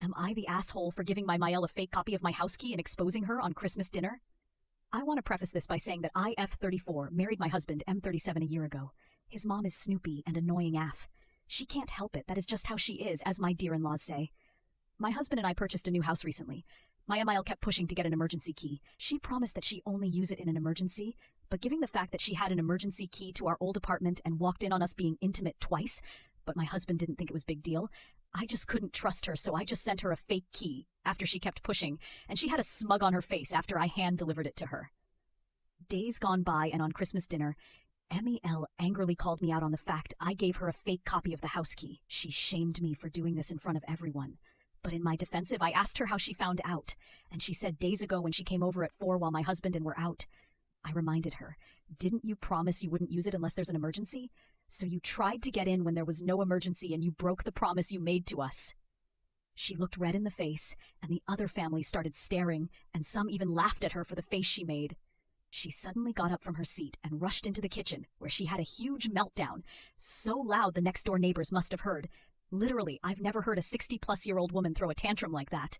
Am I the asshole for giving my Mael a fake copy of my house key and exposing her on Christmas dinner? I want to preface this by saying that I, F34, married my husband, M37, a year ago. His mom is Snoopy and annoying AF. She can't help it, that is just how she is, as my dear-in-laws say. My husband and I purchased a new house recently. My Mael kept pushing to get an emergency key. She promised that she only use it in an emergency, but given the fact that she had an emergency key to our old apartment and walked in on us being intimate twice, but my husband didn't think it was a big deal, I just couldn't trust her, so I just sent her a fake key after she kept pushing, and she had a smug on her face after I hand-delivered it to her. Days gone by, and on Christmas dinner, Mael angrily called me out on the fact I gave her a fake copy of the house key. She shamed me for doing this in front of everyone. But in my defensive, I asked her how she found out, and she said days ago when she came over at 4 while my husband and were out. I reminded her, didn't you promise you wouldn't use it unless there's an emergency? So you tried to get in when there was no emergency and you broke the promise you made to us. She looked red in the face, and the other family started staring, and some even laughed at her for the face she made. She suddenly got up from her seat and rushed into the kitchen, where she had a huge meltdown, so loud the next-door neighbors must have heard. Literally, I've never heard a 60-plus-year-old woman throw a tantrum like that.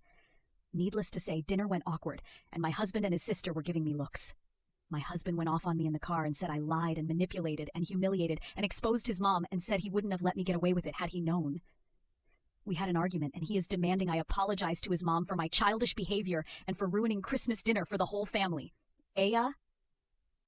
Needless to say, dinner went awkward, and my husband and his sister were giving me looks. My husband went off on me in the car and said I lied and manipulated and humiliated and exposed his mom and said he wouldn't have let me get away with it had he known. We had an argument, and he is demanding I apologize to his mom for my childish behavior and for ruining Christmas dinner for the whole family. Aya,